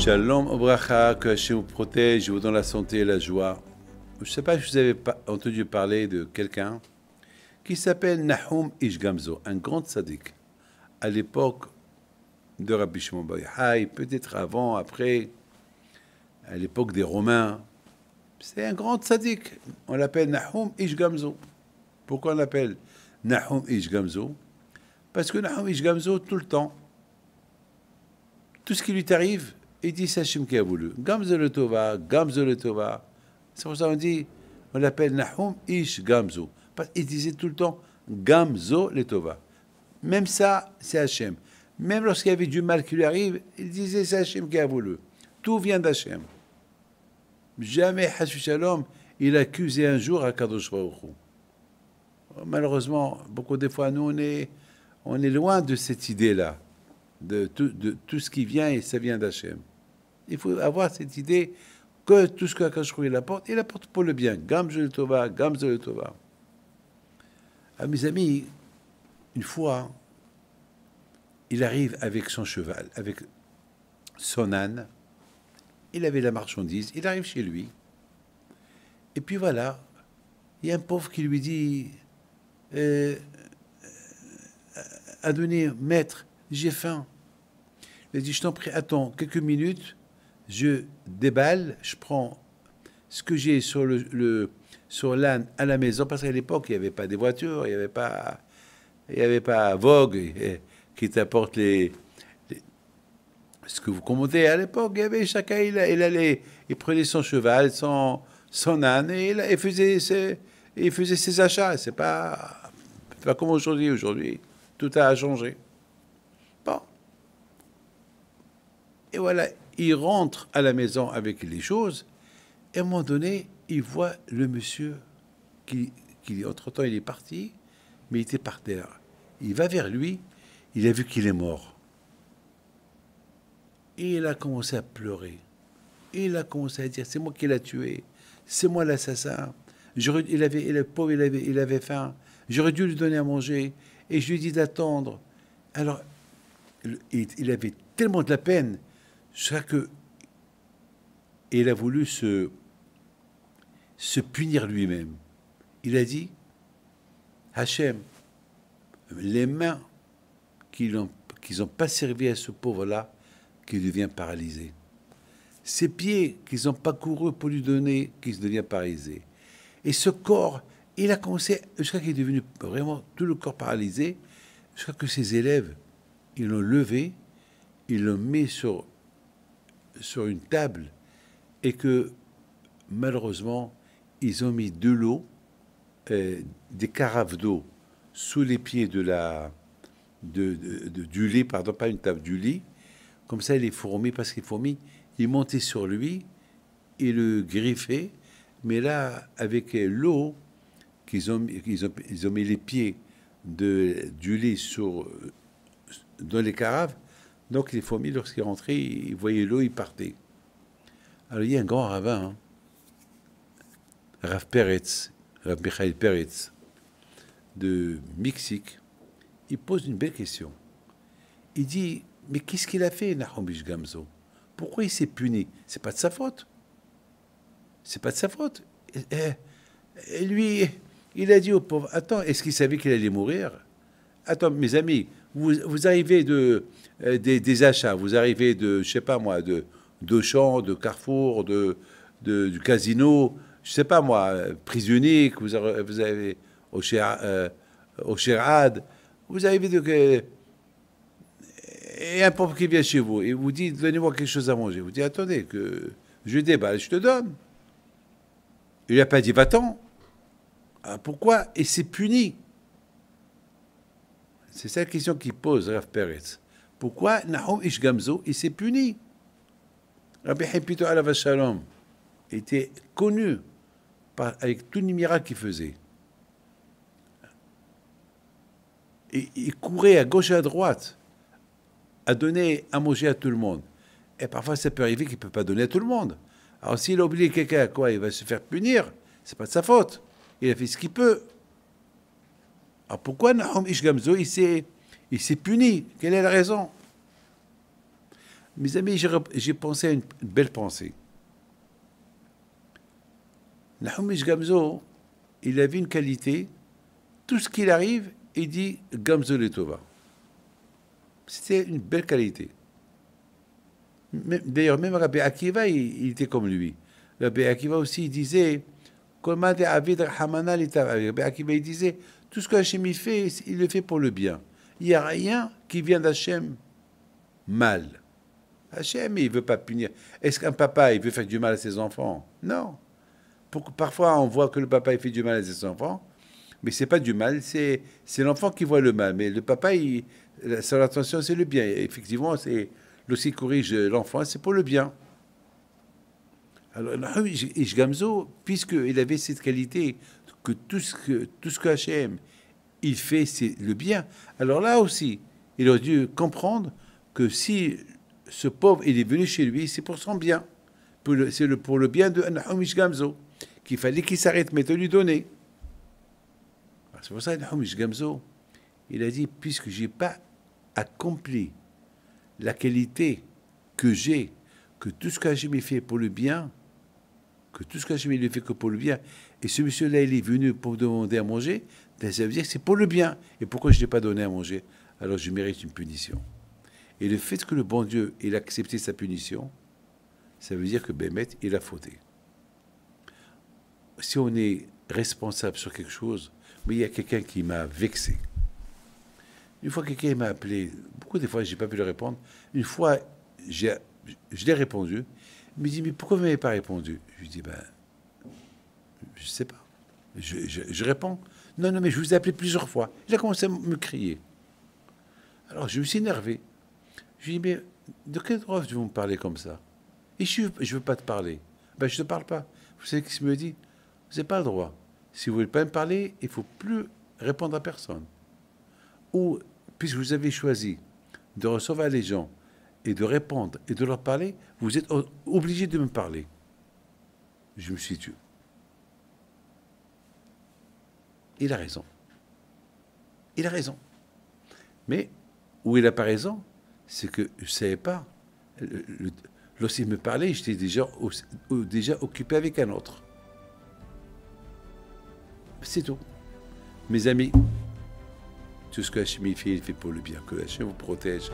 Shalom Obracha, que Hachem vous protège, vous donne la santé et la joie. Je ne sais pas si vous avez entendu parler de quelqu'un qui s'appelle Nahum Ish Gamzo, un grand tzaddik, à l'époque de Rabbi Shimon Bar Yochai, peut-être avant, après, à l'époque des Romains. C'est un grand tzaddik. On l'appelle Nahum Ish Gamzo. Pourquoi on l'appelle Nahum Ish Gamzo? Parce que Nahum Ish Gamzo, tout le temps, tout ce qui lui arrive, il dit c'est Hachem qui a voulu. Gamzo le Tova, Gamzo le Tova. C'est pour ça qu'on dit, on l'appelle Nahum Ish Gamzo. Il disait tout le temps Gamzo le Tova. Même ça, c'est Hachem. Même lorsqu'il y avait du mal qui lui arrive, il disait c'est Hachem qui a voulu. Tout vient d'Hachem. Jamais Hashu Shalom, il accusait un jour Akadosh Baruch Hu. Malheureusement, beaucoup de fois, nous, on est loin de cette idée-là, de tout ce qui vient et ça vient d'Hachem. Il faut avoir cette idée que tout ce qu'Akadosh Baruch Hu il apporte pour le bien. Gamzo le Tova, Gamzo le Tova. Ah, mes amis, une fois, il arrive avec son cheval, avec son âne. Il avait la marchandise, il arrive chez lui. Et puis voilà, il y a un pauvre qui lui dit Adonai, maître, j'ai faim. Il dit, je t'en prie, attends quelques minutes, je déballe, je prends ce que j'ai sur l'âne à la maison, parce qu'à l'époque, il n'y avait pas des voitures, il n'y avait pas Vogue qui t'apporte ce que vous commandez à l'époque. Il y avait chacun, il prenait son cheval, son âne, et il faisait ses achats. C'est pas comme aujourd'hui. Aujourd'hui, tout a changé. Bon. Et voilà, il rentre à la maison avec les choses, et à un moment donné, il voit le monsieur qui entre-temps, il est parti, mais il était par terre. Il va vers lui, il a vu qu'il est mort. Et il a commencé à pleurer. Et il a commencé à dire, c'est moi qui l'ai tué, c'est moi l'assassin. Le pauvre, il avait faim. J'aurais dû lui donner à manger. Et je lui ai dit d'attendre. Alors, il avait tellement de la peine, que il a voulu se punir lui-même. Il a dit, Hachem, les mains qui n'ont pas servi à ce pauvre-là, qui devient paralysé. Ses pieds qui n'ont pas couru pour lui donner, qui se devient paralysé. Et ce corps, il a commencé, jusqu'à qu'il est devenu vraiment tout le corps paralysé, jusqu'à que ses élèves, ils l'ont levé, ils l'ont mis sur une table, et que, malheureusement, ils ont mis de l'eau, des carafes d'eau, sous les pieds du lit, pardon, pas une table, du lit. Comme ça, les fourmis, parce que les fourmis, ils montaient sur lui, ils le griffaient, mais là, avec l'eau, ils ont mis les pieds du lit dans les carafes, donc les fourmis, lorsqu'ils rentraient, ils voyaient l'eau, ils partaient. Alors, il y a un grand rabbin, Rav Peretz, Rav Michael Peretz, de Mexique, il pose une belle question. Il dit, mais qu'est-ce qu'il a fait, Nahum Ish Gamzo? Pourquoi il s'est puni? C'est pas de sa faute. C'est pas de sa faute. Et lui, il a dit au pauvre, attends, est-ce qu'il savait qu'il allait mourir? Attends, mes amis, vous arrivez des achats, vous arrivez je sais pas moi, d'Auchan, de Carrefour, du casino, je sais pas moi, prise unique, vous avez au Sherad, vous arrivez et un pauvre qui vient chez vous et vous dit, donnez-moi quelque chose à manger. Vous dites, attendez, que je déballe, je te donne. Il n'a pas dit, va-t'en. Ah, pourquoi? Et c'est puni. C'est ça la question qu'il pose, Rav Peretz. Pourquoi Nahum Ish Gamzo, il s'est puni? Rabbi Hipito Alav Shalom était connu avec tous les miracles qu'il faisait. Et il courait à gauche et à droite à donner à manger à tout le monde. Et parfois, ça peut arriver qu'il ne peut pas donner à tout le monde. Alors, s'il a oublié quelqu'un, il va se faire punir. C'est pas de sa faute. Il a fait ce qu'il peut. Alors, pourquoi Nahum Ish Gamzo, il s'est puni? Quelle est la raison? Mes amis, j'ai pensé à une belle pensée. Nahum Ish Gamzo, il avait une qualité, tout ce qu'il arrive, il dit Gamzo le Tova. C'était une belle qualité. D'ailleurs, même Rabbi Akiva, il était comme lui. Rabbi Akiva aussi, il disait, Rabbi Akiva, il disait, tout ce qu'Hachem il fait, il le fait pour le bien. Il n'y a rien qui vient d'Hachem mal. Hachem, il ne veut pas punir. Est-ce qu'un papa, il veut faire du mal à ses enfants? Non. Parfois, on voit que le papa, il fait du mal à ses enfants, mais c'est pas du mal, c'est l'enfant qui voit le mal. Mais le papa, son attention, c'est le bien. Et effectivement, c'est lorsqu'il corrige l'enfant, c'est pour le bien. Alors, Ish Gamzo, puisqu'il avait cette qualité, que tout ce que Hachem, il fait, c'est le bien. Alors là aussi, il aurait dû comprendre que si ce pauvre, il est venu chez lui, c'est pour son bien. C'est pour le bien de Nahum Ish Gamzo, qu'il fallait qu'il s'arrête, mais de lui donner. C'est pour ça que Nahum Ish Gamzo, il a dit, puisque je n'ai pas accompli la qualité que j'ai, que tout ce qu'Hachem fait pour le bien, que tout ce qu'Hachem il fait que pour le bien, et ce monsieur-là, il est venu pour me demander à manger, ben ça veut dire que c'est pour le bien. Et pourquoi je ne l'ai pas donné à manger? Alors je mérite une punition. Et le fait que le bon Dieu ait accepté sa punition, ça veut dire que Bémet, il a fauté. Si on est responsable sur quelque chose, mais il y a quelqu'un qui m'a vexé. Une fois, quelqu'un m'a appelé, beaucoup de fois, je n'ai pas pu le répondre. Une fois, je l'ai répondu. Il me dit, mais pourquoi vous ne m'avez pas répondu? Je lui dis, ben, je ne sais pas. Je réponds. Non, non, mais je vous ai appelé plusieurs fois. Il a commencé à me crier. Alors, je me suis énervé. Je lui dis, mais de quel droit vous me parlez comme ça? Et je ne veux pas te parler. Ben, je ne te parle pas. Vous savez ce qu'il me dit? Vous n'avez pas le droit. Si vous ne voulez pas me parler, il ne faut plus répondre à personne. Ou, puisque vous avez choisi de recevoir les gens et de répondre et de leur parler, vous êtes obligé de me parler. Je me suis tué. Il a raison. Il a raison. Mais où il n'a pas raison, c'est que je ne savais pas. Lorsqu'il me parlait, j'étais déjà occupé avec un autre. C'est tout. Mes amis, tout ce que Hachem fait, il fait pour le bien. Que Hachem vous protège.